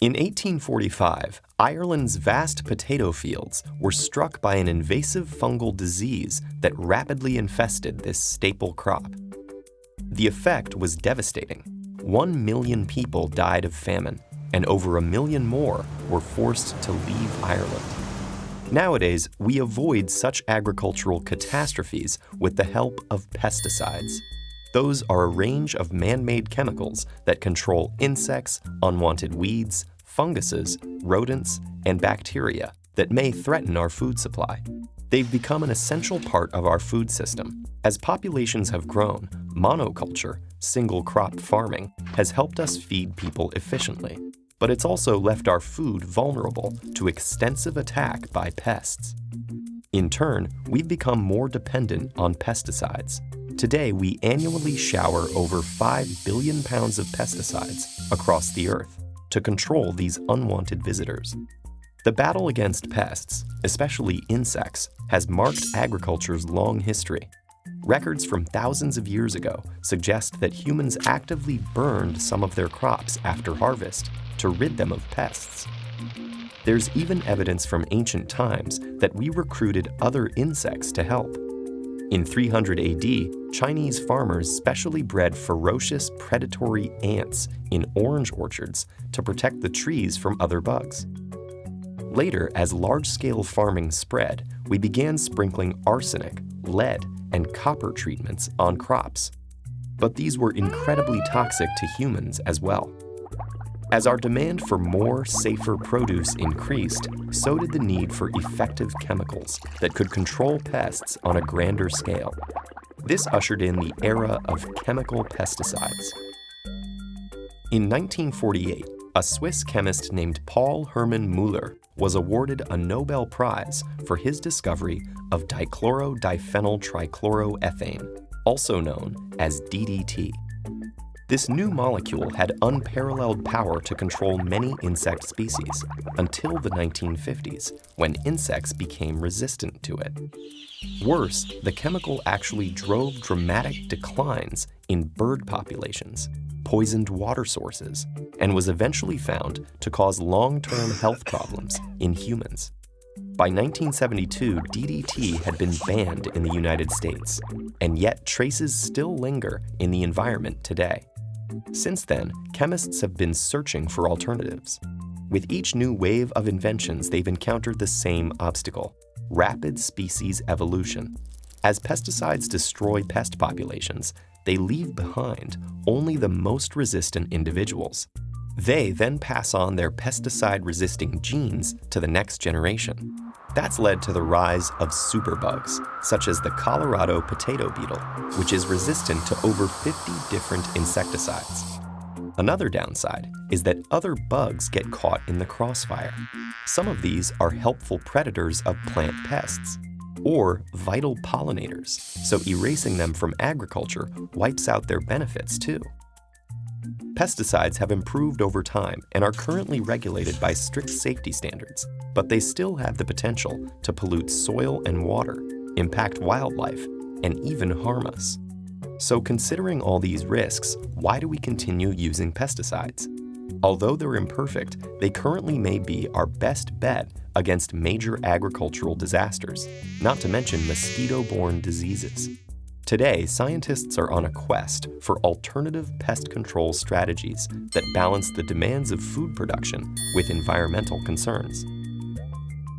In 1845, Ireland's vast potato fields were struck by an invasive fungal disease that rapidly infested this staple crop. The effect was devastating. 1 million people died of famine, and over 1 million more were forced to leave Ireland. Nowadays, we avoid such agricultural catastrophes with the help of pesticides. Those are a range of man-made chemicals that control insects, unwanted weeds, funguses, rodents, and bacteria that may threaten our food supply. They've become an essential part of our food system. As populations have grown, monoculture, single-crop farming, has helped us feed people efficiently. But it's also left our food vulnerable to extensive attack by pests. In turn, we've become more dependent on pesticides. Today, we annually shower over 5 billion pounds of pesticides across the earth to control these unwanted visitors. The battle against pests, especially insects, has marked agriculture's long history. Records from thousands of years ago suggest that humans actively burned some of their crops after harvest to rid them of pests. There's even evidence from ancient times that we recruited other insects to help. In 300 AD, Chinese farmers specially bred ferocious predatory ants in orange orchards to protect the trees from other bugs. Later, as large-scale farming spread, we began sprinkling arsenic, lead, and copper treatments on crops. But these were incredibly toxic to humans as well. As our demand for more, safer produce increased, so did the need for effective chemicals that could control pests on a grander scale. This ushered in the era of chemical pesticides. In 1948, a Swiss chemist named Paul Hermann Müller was awarded a Nobel Prize for his discovery of dichlorodiphenyltrichloroethane, also known as DDT. This new molecule had unparalleled power to control many insect species until the 1950s, when insects became resistant to it. Worse, the chemical actually drove dramatic declines in bird populations, poisoned water sources, and was eventually found to cause long-term health problems in humans. By 1972, DDT had been banned in the United States, and yet traces still linger in the environment today. Since then, chemists have been searching for alternatives. With each new wave of inventions, they've encountered the same obstacle: rapid species evolution. As pesticides destroy pest populations, they leave behind only the most resistant individuals. They then pass on their pesticide-resisting genes to the next generation. That's led to the rise of superbugs, such as the Colorado potato beetle, which is resistant to over 50 different insecticides. Another downside is that other bugs get caught in the crossfire. Some of these are helpful predators of plant pests, or vital pollinators, so erasing them from agriculture wipes out their benefits too. Pesticides have improved over time and are currently regulated by strict safety standards, but they still have the potential to pollute soil and water, impact wildlife, and even harm us. So considering all these risks, why do we continue using pesticides? Although they're imperfect, they currently may be our best bet against major agricultural disasters, not to mention mosquito-borne diseases. Today, scientists are on a quest for alternative pest control strategies that balance the demands of food production with environmental concerns.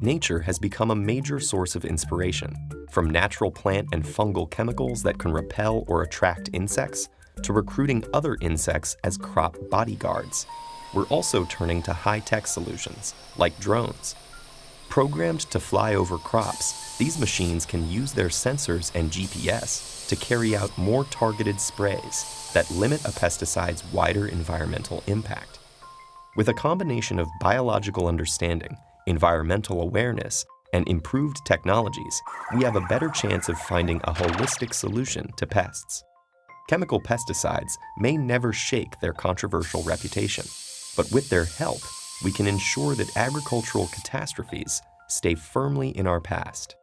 Nature has become a major source of inspiration, from natural plant and fungal chemicals that can repel or attract insects, to recruiting other insects as crop bodyguards. We're also turning to high-tech solutions, like drones. Programmed to fly over crops, these machines can use their sensors and GPS to carry out more targeted sprays that limit a pesticide's wider environmental impact. With a combination of biological understanding, environmental awareness, and improved technologies, we have a better chance of finding a holistic solution to pests. Chemical pesticides may never shake their controversial reputation, but with their help, we can ensure that agricultural catastrophes stay firmly in our past.